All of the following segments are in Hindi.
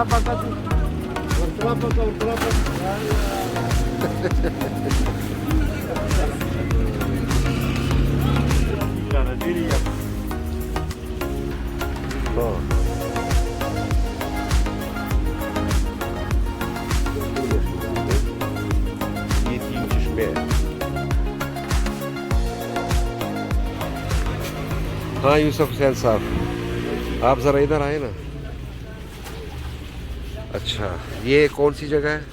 ये 3 चश्मे हैं। हाँ यूसुफ हुसैन साहब, आप ज़रा इधर आए ना। अच्छा, ये कौन सी जगह है?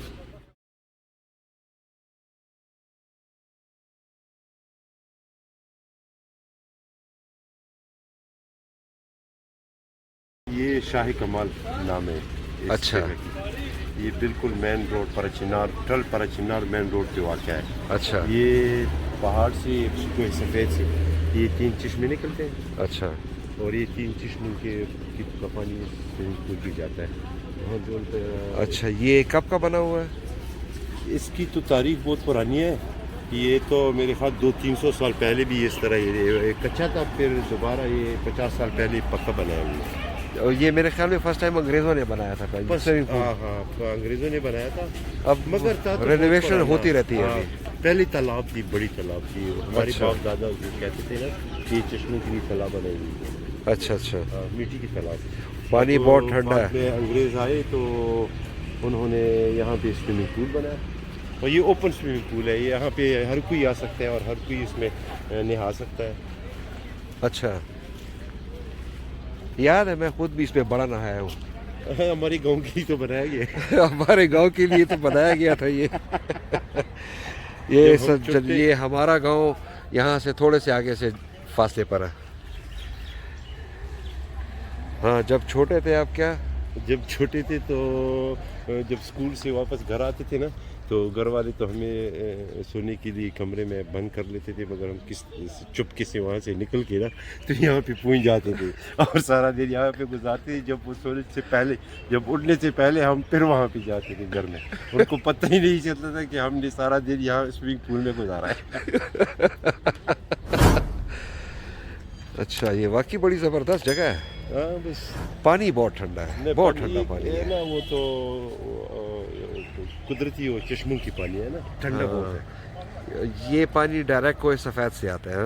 ये शाही कमाल नाम है इस अच्छा। जगह की। ये बिल्कुल मेन रोड पर चिनार, टल पर चिनार मेन रोड पे वाक़ है। अच्छा ये पहाड़ से कोई सफ़ेद से ये 3 चश्मे निकलते हैं, अच्छा और ये 3 चश्मों के का पानी स्विमिंग पूल भी जाता है बहुत दूर पे। अच्छा, ये कब का बना हुआ है? इसकी तो तारीख बहुत पुरानी है। ये तो मेरे ख्याल 200-300 साल पहले भी इस तरह ये कच्चा था, फिर दोबारा ये 50 साल पहले पक्का बनाया हुआ है। और ये मेरे ख्याल में फर्स्ट टाइम अंग्रेज़ों ने बनाया था पहले स्विमिंग पूल। हाँ हाँ, अंग्रेज़ों ने बनाया था। अब मगर था तो रेनोवेशन बहुत होती पुराना। रहती है हाँ, अभी। पहली तालाब थी, बड़ी तालाब थी। हमारे अच्छा। बाप दादा कहते थे ना कि ये चश्मों की तालाब बनाई हुई है। अच्छा अच्छा, मिट्टी की तालाब। पानी तो बहुत ठंडा बाद है। में अंग्रेज़ आए तो उन्होंने यहाँ पे स्विमिंग पूल बनाया, और ये ओपन स्विमिंग पूल है। ये यहाँ पे हर कोई आ सकता है और हर कोई इसमें नहा सकता है। अच्छा, याद है मैं खुद भी इसमें बड़ा नहाया हूँ। हमारे गांव के लिए तो बनाया गया। हमारे गांव के लिए तो बनाया गया था ये। जब हम ये हमारा गांव यहाँ से थोड़े से आगे से फासले पर है। हाँ, जब छोटे थे आप क्या? जब छोटे थे तो जब स्कूल से वापस घर आते थे ना, तो घर वाले तो हमें सोने के लिए कमरे में बंद कर लेते थे, मगर हम चुपके से वहाँ से निकल के ना तो यहाँ पे पहुँच जाते थे और सारा दिन यहाँ पे गुजारते थे। जब वो सोने से पहले, जब उठने से पहले हम फिर वहाँ पे जाते थे घर में। उनको पता ही नहीं चलता था कि हमने सारा दिन यहाँ स्विमिंग पूल में गुजारा है। अच्छा, ये वाकई बड़ी ज़बरदस्त जगह है। हाँ बस, पानी बहुत ठंडा है, बहुत ठंडा पानी है है। ना। वो तो कुदरती वो चश्मों की पानी है ना, ठंडा बहुत है। ये पानी डायरेक्ट कोई सफ़ेद से आता है।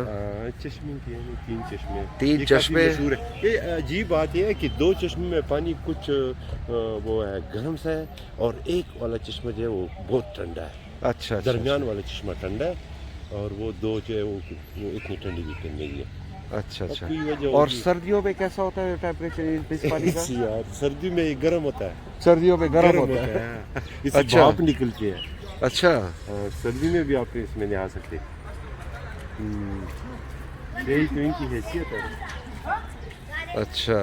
चश्मे के 3 चश्मे, 3 ये काफी चश्मे। मशहूर है। ये अजीब बात यह है कि 2 चश्मे में पानी कुछ वो है गर्म सा है, और एक वाला चश्मा जो है वो बहुत ठंडा है। अच्छा अच्छा, दरमियान वाला चश्मा ठंडा है, और वो 2 जो है वो इतनी ठंडी भी नहीं है। अच्छा अच्छा। कोई वजह और होगी। सर्दियों में कैसा होता है टेम्परेचर इस पानी का? यार सर्दी में ये गर्म होता है। सर्दियों में गर्म होता है। है। इससे अच्छा। भाप निकलती है। अच्छा, और सर्दी में भी आप इसमें नहा सकते। यही तो इनकी हैसियत है। अच्छा।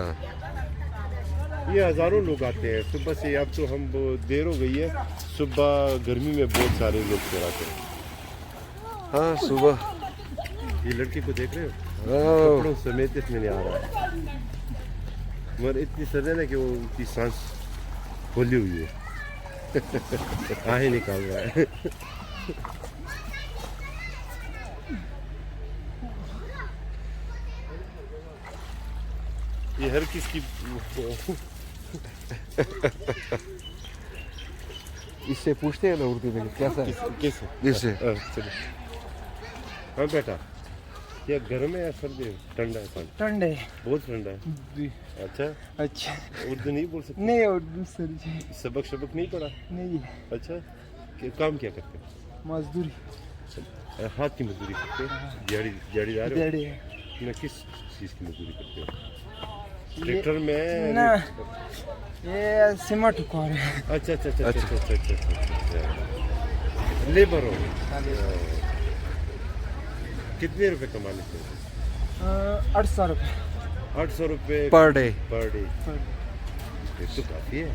ये हज़ारों लोग आते हैं सुबह से। अब तो हम देर हो गई है, सुबह गर्मी में बहुत सारे लोग चलाते हैं। हाँ, सुबह। ये लड़के को देख रहे हो, ओह, कपड़ों समेत इसमें नहीं आ रहा है, मगर इतनी सर्द है ना कि वो उसकी सांस खोली हुई है। आहें निकाल रहा है। ये हर किसकी इससे पूछते हैं ना उर्दू में कैसा है? कैसे इससे चलो। हाँ बेटा, क्या गर्म है या सर्दी है? ठंडा है पानी? ठंड है बहुत ठंडा है। अच्छा, अच्छा उर्दू नहीं बोल सकते? नहीं उर्दू सर जी सबक सबक नहीं पढ़ा? नहीं अच्छा, काम क्या करते हो? मजदूरी हाथ की मजदूरी करते हो? दिहाड़ीदार हो? दिहाड़ी ना किस चीज़ की मजदूरी करते हो? ट्रैक्टर में? ना ये सीमेंट उखाड़ है अच्छा अच्छा अच्छा अच्छा अच्छा अच्छा अच्छा, लेबर हो। कितने रुपए कमा लेते हो? 800 रुपये 800 रुपये पर डे। Per day. ये तो काफ़ी है।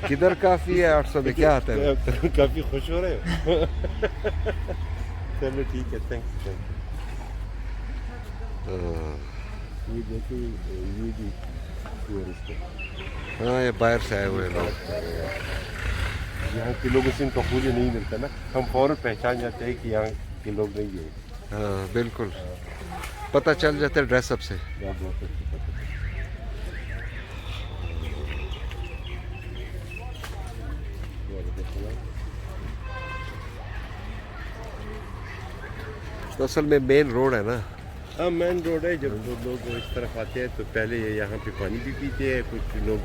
किधर काफ़ी है? 800 में क्या आता है? काफ़ी खुश हो रहे हो। चलो ठीक है, थैंक्स। ये देखो, ये भी टूरिस्ट है। हाँ, ये बाहर से आए हुए लोग। यहाँ के लोगों से इनका पूरी नहीं मिलता ना, हम फ़ौरन पहचान जाते हैं कि यहाँ के लोग नहीं है। हाँ बिल्कुल, पता चल जाता है ड्रेसअप से। तो असल में मेन रोड है ना। हाँ मेन रोड है। जब लोग इस तरफ आते हैं तो पहले यहाँ पे पानी भी पीते हैं, कुछ लोग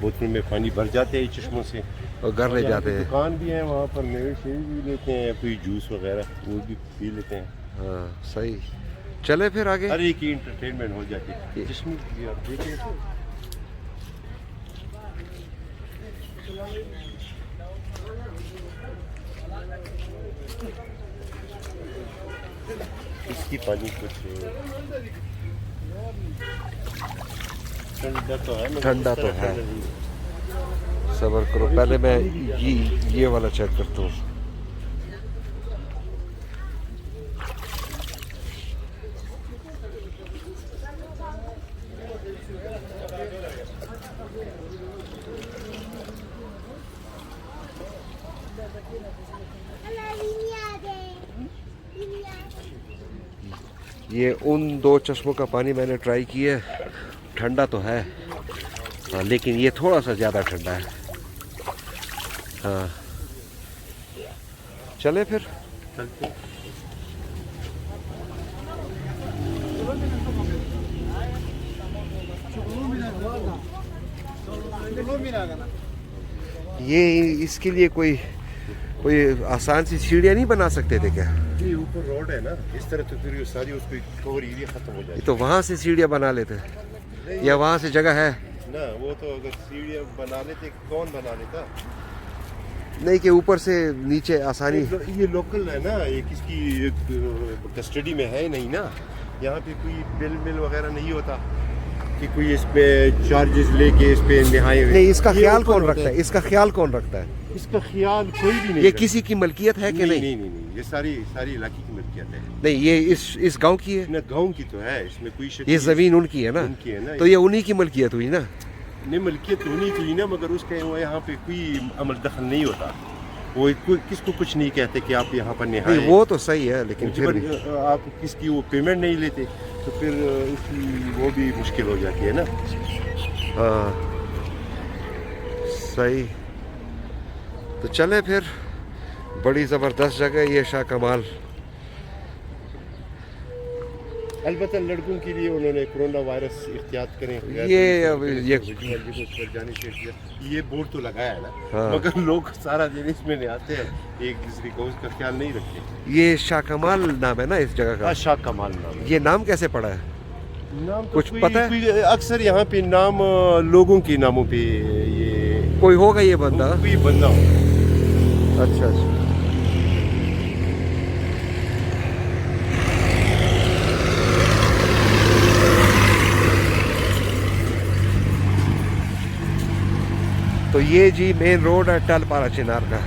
बोतलों में पानी भर जाते हैं चश्मों से और घर ले यहाँ जाते पे हैं। दुकान भी है, वहाँ पर मेवे शेव भी लेते हैं, कोई जूस वगैरह वो भी पी लेते हैं। हाँ सही, चले फिर आगे। हर एक की इंटरटेनमेंट हो जाती है। चश्मे भी आप देखें, इसकी पानी कुछ ठंडा तो है, ठंडा तो है। सब्र करो, पहले मैं ये वाला चेक करता हूँ। ये उन 2 चश्मों का पानी मैंने ट्राई किया है, ठंडा तो है हाँ, लेकिन ये थोड़ा सा ज़्यादा ठंडा है। हाँ चले फिर। चलते। ये इसके लिए कोई आसान सी सीढ़ियाँ नहीं बना सकते थे क्या? ये ऊपर रोड है ना, इस तरह तो फिर ये सारी उसकी कवर एरिया खत्म हो ये जाएगी तो वहाँ से सीढ़ियाँ बना लेते या वहाँ से जगह है? ना। वो तो अगर सीढ़ियाँ बना लेते कौन बना लेता? नहीं कि ऊपर से नीचे आसानी। ये लोकल है ना, ये किसकी कस्टडी में है नहीं ना। यहाँ पे कोई बिल वगैरह नहीं होता कि कोई इस पे चार्जेस लेके इस पे नहाए। नहीं, इसका ख्याल कौन रखता है? इसका ख्याल कौन रखता है? इसका ख्याल कोई भी नहीं ये करता। किसी की मलकियत है कि नहीं? नहीं, ये सारी इलाके की मिल्कियत है। नहीं, ये इस गांव की है ना, गांव की तो है, इसमें कोई शक ये नहीं। जमीन उनकी है ना, उनकी है ना। तो ये उन्हीं की मलकियत हुई ना। नहीं, मिल्कियत होनी थी ना, मगर उसके वो यहाँ पे कोई अमल दखल नहीं होता। वो किसको कुछ नहीं कहते कि आप यहाँ पर नहाए। नहीं वो तो सही है, लेकिन फिर भी आप किसकी वो पेमेंट नहीं लेते तो फिर उसकी वो भी मुश्किल हो जाती है ना। हाँ सही। तो चले फिर, बड़ी ज़बरदस्त जगह ये शाह कमाल। अलबत्ता लड़कों के लिए उन्होंने कोरोना वायरस एहतियात करें, ये बोर्ड तो लगाया है ना। हाँ। मगर लोग सारा दिन इसमें नहीं आते हैं, एक दूसरे को उसका ख्याल नहीं रखते। ये शाह कमाल नाम है ना इस जगह का? शाह कमाल नाम है। ये नाम कैसे पड़ा है? नाम तो कुछ पता है? अक्सर यहाँ पे नाम लोगों के नामों पे ये कोई होगा ये बंदा? कोई बंदा हो। अच्छा। तो ये जी मेन रोड है टलपारा चिनार का।